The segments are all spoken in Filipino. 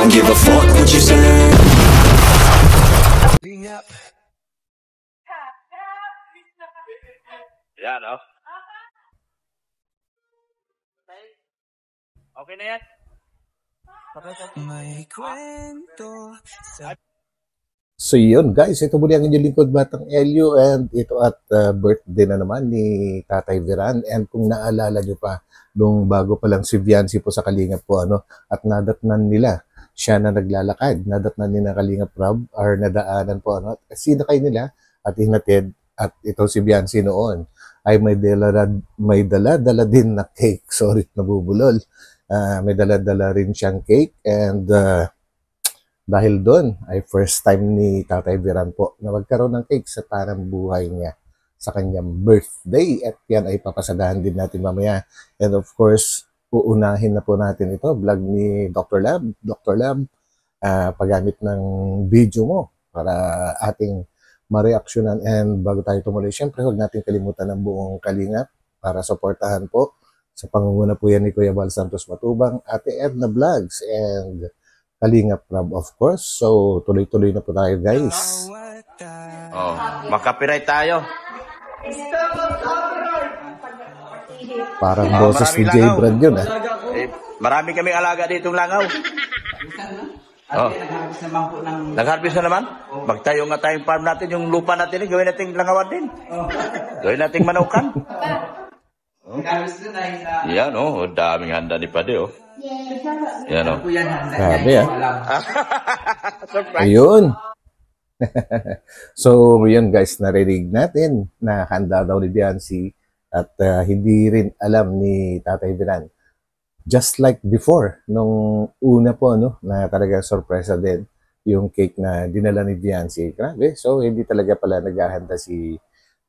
don't give a fuck what you say. Yan, oh. Okay na yan? May kwento. So yun guys, ito muli ang inyong lingkod Batang Elio, and ito at birthday na naman ni Tatay Veran. And kung naalala nyo pa, nung bago pa lang si Viancy po sa Kalingap po, at nadatnan nila, siya na naglalakad, nadatnan nila Kalingap Rob, or nadaanan po, at sinakay nila at hinatid, at ito si Viancy noon, ay may dala-dala din na cake. Sorry, nabubulol. May dala-dala rin siyang cake, and dahil doon ay first time ni Tatay Veran po na magkaroon ng cake sa parang buhay niya sa kanyang birthday, at yan ay papasagahan din natin mamaya. And of course, uunahin na po natin ito, vlog ni Dr. Lab. Dr. Lab, paggamit ng video mo para ating mareaksyonan. And bago tayo tumuloy, syempre huwag natin kalimutan ng buong Kalingap para suportahan po. Sa pangunguna po yan ni Kuya Val Santos Matubang, Ate Edna Vlogs, and Kalingap Rob, of course. So, tuloy-tuloy na po tayo, guys. Oh, makapiright tayo. Parang boses ni J. Brad yun, Marami kaming alaga ditong langaw. Oh. Nag-harvest na naman? Magtayo nga tayong farm natin, yung lupa natin, gawin nating langawan din. Gawin nating manukan. Yan, daming handa ni Pade, Yan, Grabe, Ayun. So, yun guys, narinig natin na handa daw ni Viancy, at hindi rin alam ni Tatay Veran. Just like before, nung una po, na talaga sorpresa din yung cake na dinala ni Viancy. Grabe. So, hindi talaga pala naghahanda si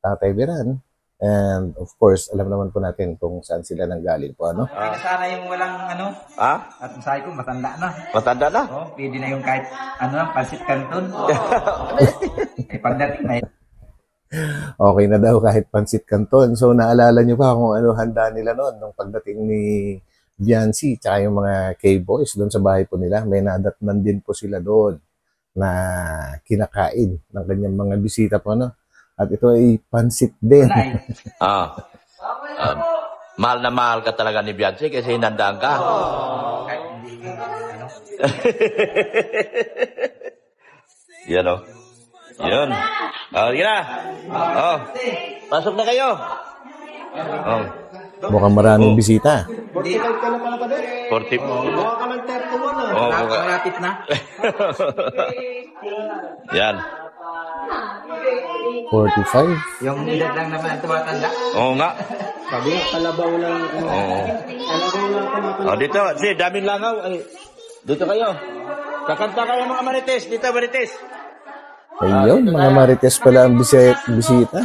Tatay Veran. And of course, alam naman po natin kung saan sila nanggaling po, Sana yung walang at sabi ko, matanda na. Matanda na? Pwede na yung kahit, pansit canton. Pagdating na yun. Okay na daw kahit pansit canton. So, naalala nyo pa kung ano handa nila noon nung pagdating ni Viancy, tsaka yung mga K-boys doon sa bahay po nila. May nadatnan din po sila doon na kinakain ng kanyang mga bisita po, At ito ay pansit din. Mahal na mahal ka talaga ni Viancy kasi hinandaan ka. Yan, Yun. Sige na. Pasok na kayo. Mukhang maraming bisita. 45 ka na pala pa din. 40. Mukha ka ng 31 Malapit na. Yan. 45? Yung edad lang naman ang tumatanda. Oo nga. Sabi nga, kalabaw lang. Kalabaw lang tumatanda. Dito, daming langaw. Dito kayo. Kakanta kayo mga Marites. Dito, Marites. Ayun, mga Marites pala ang bisita.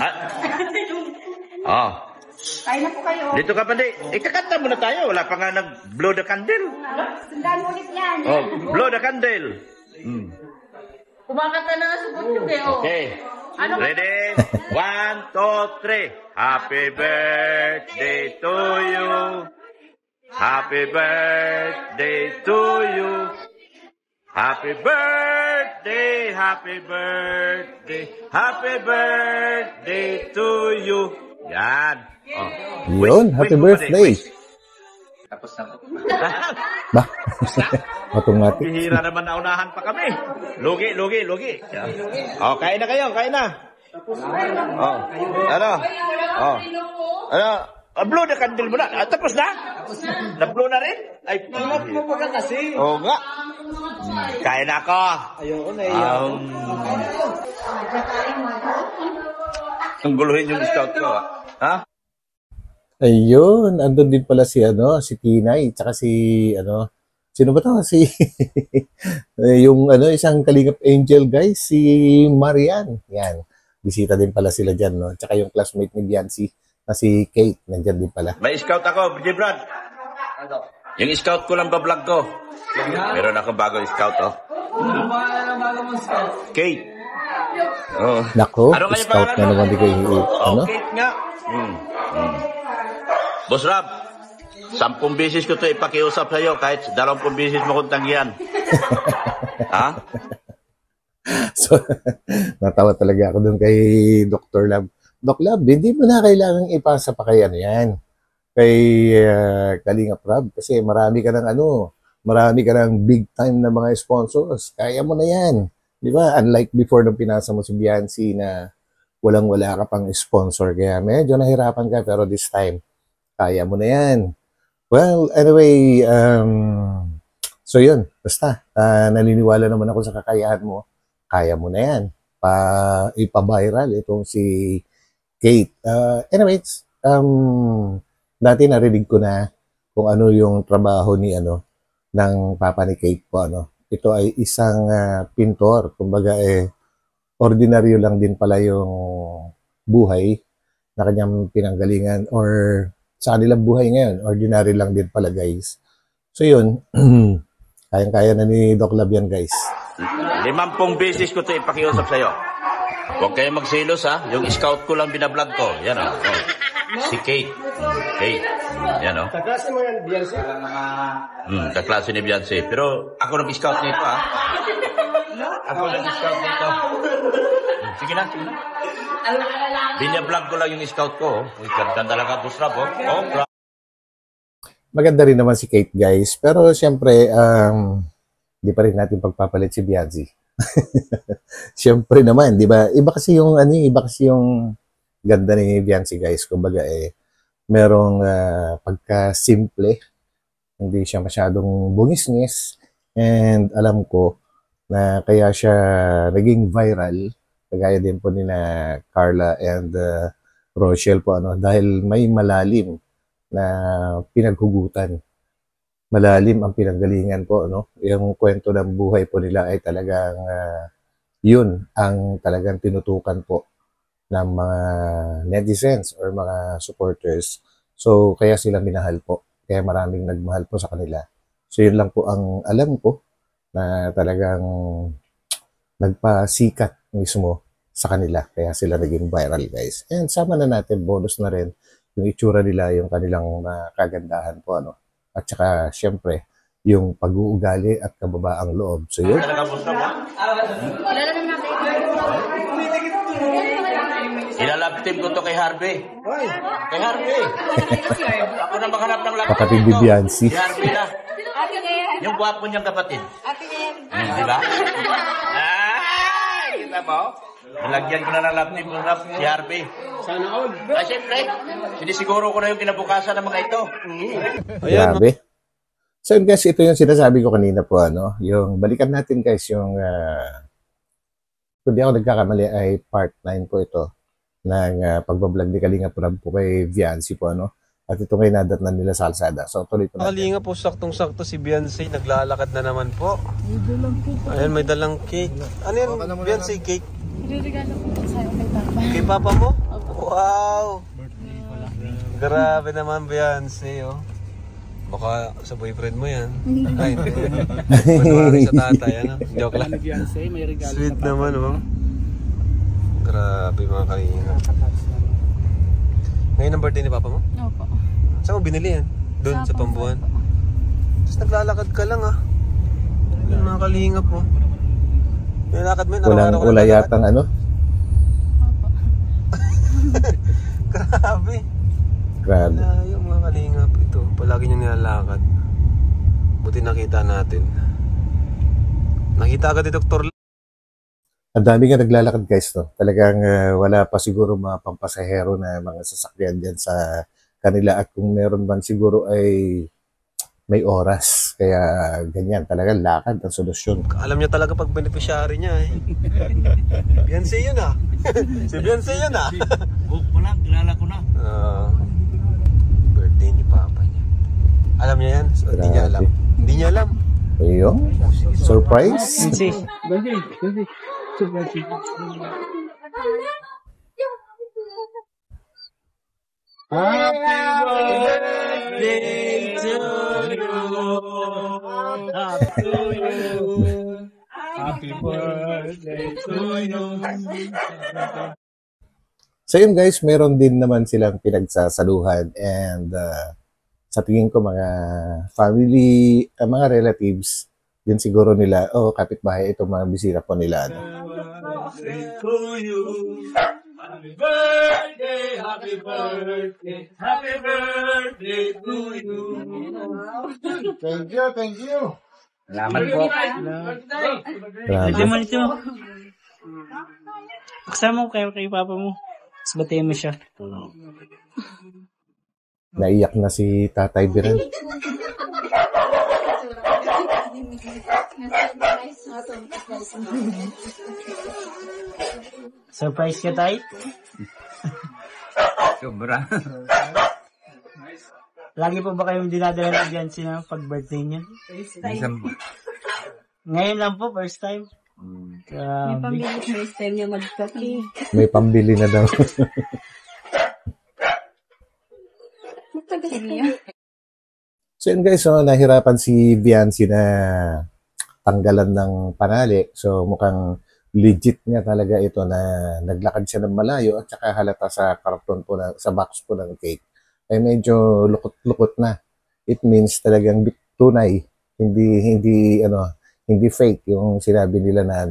Kaya na po kayo. Dito ka pa, ikakanta muna tayo. Wala pa nga nag-blow the candle. Sundan ulit yan. Blow the candle. Kumakanta na nga sa YouTube Okay. Ready? 1, 2, 3. Happy birthday to you. Happy birthday to you. Happy birthday, happy birthday, happy birthday to you. Yan. Yun, happy birthday. Tapos na po. Ba? Automatic. Hihira naman na unahan pa kami. Lugi. Kain na kayo, kain na. Blow the candle mo na. Tapos na? Na-blow na rin? Ay, pinat mo pa kasi. Oo nga. Kain na ako. Ayoko na iyan. Ang guluhin yung scout ko, Ayun, andun din pala si Tinay, tsaka sino ba ito? Yung isang Kalingap Angel guys, si Marian. Yan, bisita din pala sila dyan, Tsaka yung classmate ni Viancy na si Kate, nandyan din pala. May scout ako, Brad. Yung scout ko lang ba-vlog ko. Meron akong bagong scout, Ano ba ang bago mong scout? Kate. Nako, scout na naman di ko Kate nga. Boss Rob, 10 beses ko to ipakiusap sa'yo kahit 20 beses mo kong tanggihan. Ha? So, natawa talaga ako doon kay Dr. Lab. Doc Lab, hindi mo na kailangang ipasa pa kay ano yan. Kay Kalinga Prab. Kasi marami ka ng big time na mga sponsors. Kaya mo na yan. Di ba? Unlike before nung pinasa mo si Biancy na walang-wala ka pang sponsor. Kaya medyo nahirapan ka pero this time, kaya mo na yan. Well, anyway, so yun. Basta, naniniwala naman ako sa kakayahan mo. Kaya mo na yan. Ipa-viral itong si Kate. Anyways, dati narinig ko na kung ano yung trabaho ng papa ni Kate po. Ito ay isang pintor. Kumbaga ordinaryo lang din pala yung buhay na kanyang pinanggalingan or sa kanilang buhay ngayon. Ordinary lang din pala, guys. So yun, kayang-kaya na ni Doc Lab yan, guys. 50 beses ko to ipakiusap sa'yo. Huwag kayo magsilos, ha? Yung scout ko lang binablog ko. Yan, o. Si Kate. Kate. Yan, o. Kaklase mo yan, Biancy? Kaklase ni Biancy. Pero ako nag-scout nito, ha? Ako nag-scout nito. Sige na. Binablog ko lang yung scout ko. Ganda lang ako, Strap, oh. Maganda rin naman si Kate, guys. Pero siyempre, di pa rin natin pagpapalit si Biancy. Siyempre naman, di ba? Iba kasi yung ganda ni Biancy, guys. Kumbaga merong pagka-simple. Hindi siya masyadong bungis-ngis. And alam ko na kaya siya naging viral. Kagaya din po ni na Carla and Rochelle po, dahil may malalim na pinaghugutan. Malalim ang pinanggalingan po, Yung kwento ng buhay po nila ay talagang yun ang talagang tinutukan po ng mga netizens or mga supporters. So, kaya sila minahal po. Kaya maraming nagmahal po sa kanila. So, yun lang po ang alam ko na talagang nagpasikat mismo sa kanila. Kaya sila naging viral, guys. And sama na natin, bonus na rin yung itsura nila, yung kanilang kagandahan po, At saka, syempre, yung pag-uugali at kababaang loob. So, yun. Ilalaptip ko to kay Harvey. Kay Harvey. Ako na maghanap ng laptop. Kapatid ni Biancy. Si Harvey na. Yung gwapo niyang kapatid. Di ba? Kita mo? Nalagyan ko na ng laptop si Harvey. Sana all. Siyempre, sinisiguro ko na yung kinabukasan ng mga ito. Grabe. So guys, ito yung sinasabi ko kanina po, yung balikan natin, guys, yung kung di ako nagkakamali ay part 9 po ito ng pagbablog ni Kalinga Prab po kay Biancy po, At ito ngayon nadatnan nila sa kalsada. So tuloy po natin. Kalinga po, saktong-sakto si Biancy, naglalakad na naman po. Ayan, may dalang cake. Ano yan, Biancy, cake? Regalo po sa'yo kay Papa. Kay Papa mo? Wow! Grabe naman, Biancy, oh. Baka sa boyfriend mo yan. Ay, hindi. Kunwari sa tatay, Joke lang. Sweet naman, oh. Grabe, mga Kalinga. Ngayon ang birthday ni Papa mo? Opo. Saan mo binili yan? Doon sa Pambuan? Tapos naglalakad ka lang, ah. Yung mga Kalinga po. May lakad mo yun? Wala yatang Opo. Grabe. Grabe. Yung mga Kalingap ito, palagi niyang nilalakad. Buti nakita natin. Nakita agad ni Dr. Ang dami nga naglalakad, guys, Talagang wala pa siguro mga pampasahero na mga sasakyan dyan sa kanila. At kung meron man siguro ay may oras. Kaya ganyan, talagang lakad ang solusyon. Alam niya talaga pag beneficiary niya, eh. Beyonce yun, ah. Si Beyonce yun, ah. Book mo lang, kilala ko na. Birthday ni Papa niya. Alam niya yan? So, hindi niya alam. Hindi niya alam. Ayun. Surprise. Happy birthday to you. Happy birthday to you. So yun, guys, meron din naman silang pinagsasaluhan and sa tingin ko mga family, mga relatives, yun siguro nila, kapitbahay itong mga bisita po nila. Ano. Thank you. Salamat po. Grabe. Ito. Kasama mo kay papa mo. Tapos batayin mo siya. Naiyak na si Tatay Biran. Surprise ka, Tay? Sobra. Lagi po ba kayong dinadala ng Biancy na pag-birthday niya? Ngayon lang po, first time. May pamilya first time niya magkaki. May pambili na daw. So yun guys, nahirapan si Biancy na tanggalan ng panali. So mukhang legit niya talaga ito na naglakad siya ng malayo at saka halata sa karton po sa box po ng cake. Ay medyo lukot-lukot na. It means talagang tunay, hindi fake yung sinabi nila na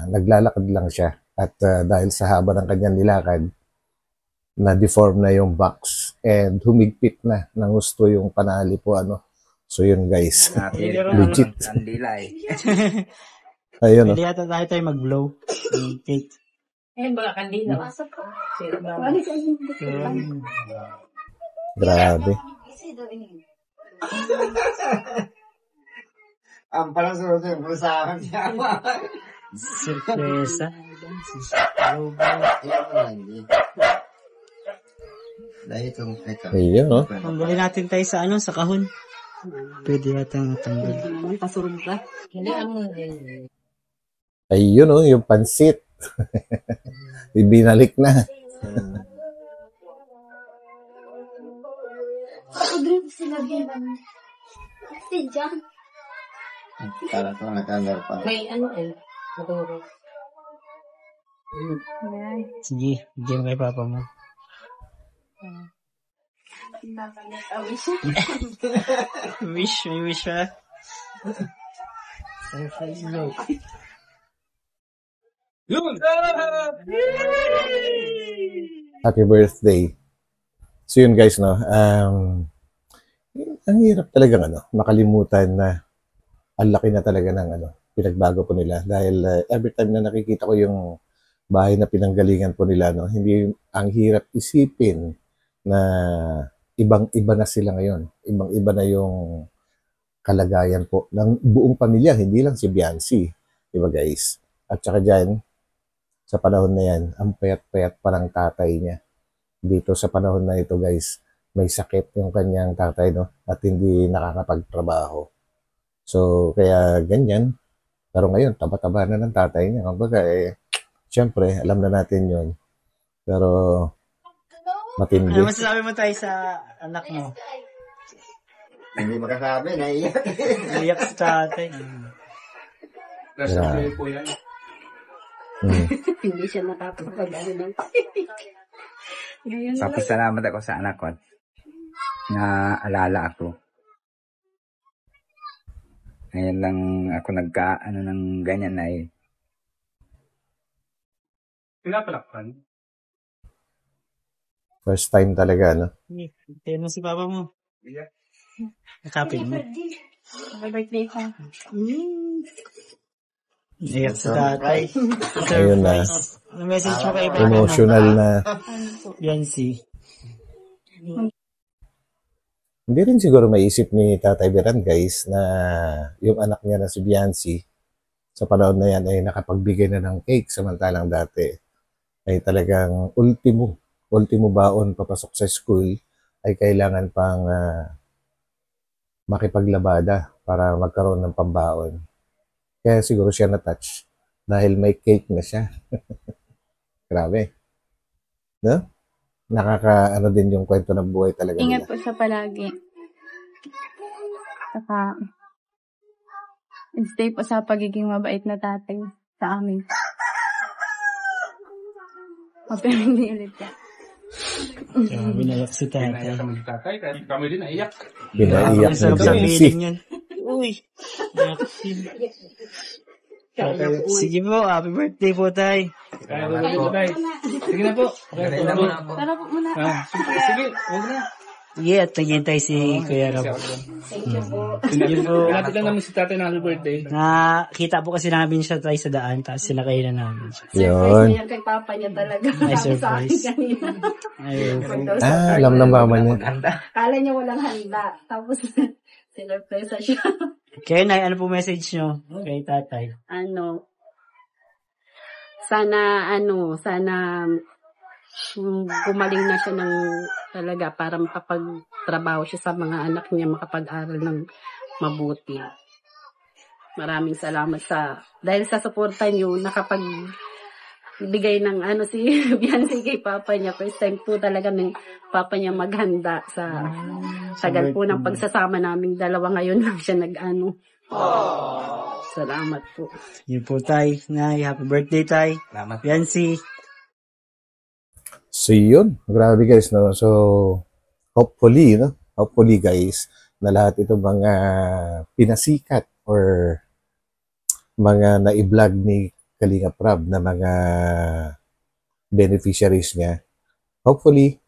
naglalakad lang siya at dahil sa haba ng kanyang nilakad na-deform na yung box and humigpit na ng gusto yung panali po So yun guys, legit. Ayun Pwede yata tayo mag-blow ng cake. Baka kandila. Grabe. Ang parang sunod yung sa akin. Surpresa. Ayun Tanggalin natin tayo sa kahon. Pwede yata matanggal. Pasurog ka. Ayun yung pansit. Ibinalik na. Ako din sila bilang. Kasi dyan. Para ito natanggal pa. May maturo. Sige, bigyan mo kay papa mo. May wish pa. Happy birthday. So yun guys, ang hirap talaga makalimutan na ang laki na talaga ng pinagbago po nila dahil every time na nakikita ko yung bahay na pinanggalingan po nila hindi ang hirap isipin na ibang-iba na sila ngayon. Ibang-iba na yung kalagayan po ng buong pamilya, hindi lang si Biancy. Diba guys? At saka dyan, sa panahon na yan, ang payat-payat pa ng tatay niya. Dito sa panahon na ito guys, may sakit yung kanyang tatay at hindi nakakapagtrabaho. So, kaya ganyan. Pero ngayon, taba-taba na ng tatay niya. Kumbaga, syempre, alam na natin yun. Pero, matindi. Ano masasabi mo tayo sa anak mo? Hindi makasabi, naiyak. Iyak sa tatay. Grabe. Hindi siya nakapagpag-ano ng Papasalamat ako sa anak ko na alala ako. Ngayon lang ako nagka-ano ng ganyan ay Pinapalakpan? First time talaga, Tayo mo si papa mo. Nakapin mo. Happy birthday pa. Iyak sa tatay. Ayun na. Ano message mo kay papa? Emotional na. Biancy. Hindi rin siguro maisip ni Tatay Biran, guys, na yung anak niya na si Biancy, sa panahon na yan ay nakapagbigay na ng cake, samantalang dati ay talagang ultimo baon papasok sa school ay kailangan pang makipaglabada para magkaroon ng pambaon. Kaya siguro siya na-touch dahil may cake na siya. Grabe. No? Nakaka-ano din yung kwento ng buhay talaga Ingat nila. po siya palagi. Saka, stay po sa pagiging mabait na tatay sa amin. Pero hindi ulit yan. Binayak si tatay. Tatay, kahit kami din naiyak. Pinaiyak Ang ni sarap sa Jancy. feeling yun. Uy. Sige po, happy birthday po, tay. Kaya ba dito, tay? Sige na po. Tara po muna. Sige, huwag na. Sige, at naghihintay si Kuya Rob. Thank you po. Sige po. Pinapit lang namin si tatay na happy birthday. Nakita po kasi namin siya tayo sa daan, tapos sinakay na namin siya. Yun. Surprise na yan kay Papa niya talaga. Ay, Sabi sa akin surprise. kanina. Ayun. Alam ng mama niya. Kala niya walang handa. Tapos, sinurpresa siya. Kaya Nay, ano po message nyo kay tatay? Sana gumaling na siya ng talaga para makapagtrabaho siya sa mga anak niya, makapag-aral ng mabuti. Maraming salamat dahil sa suporta niyo, nakapag-bigay ng si Biancy kay Papa niya. First time po talaga ng Papa niya maghanda sa tagal po ng pagsasama naming dalawa. Ngayon lang siya Salamat po. Yun po, tay. Nay, happy birthday, tay. Salamat. Yancy. So yun, grabe guys, no? So hopefully guys, na lahat ito mga pinasikat or mga na-vlog ni Kalinga Prab na mga beneficiaries niya, hopefully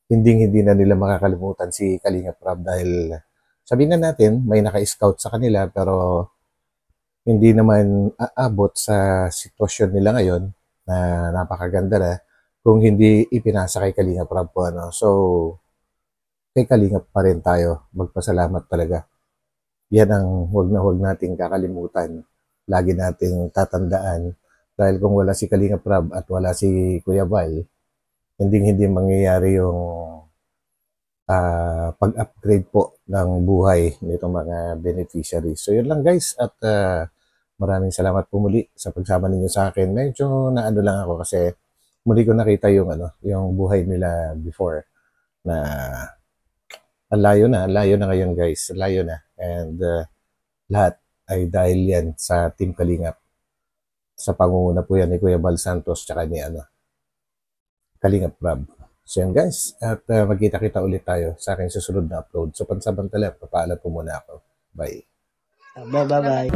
hindi na nila makakalimutan si Kalinga Prab dahil sabihin na natin may naka-scout sa kanila pero hindi naman aabot sa sitwasyon nila ngayon na napakaganda na kung hindi ipinasa kay Kalinga Prab po, So, kay Kalinga pa rin tayo. Magpasalamat talaga. Yan ang huwag nating kakalimutan. Lagi nating tatandaan. Dahil kung wala si Kalinga Prab at wala si Kuya Val, hindi mangyayari yung pag-upgrade po ng buhay nitong mga beneficiaries. So, yun lang guys. At maraming salamat po muli sa pagsama ninyo sa akin. Medyo naano lang ako kasi muli ko nakita yung buhay nila before na ang layo na ngayon guys, layo na. And lahat ay dahil yan sa Team Kalingap. Sa pangunguna po yan ni Kuya Val Santos tsaka ni Kalingap Prab. So yan guys, at magkita-kita ulit tayo sa aking susunod na upload. So pansamantala, papaalam po muna ako. Bye. Bye-bye.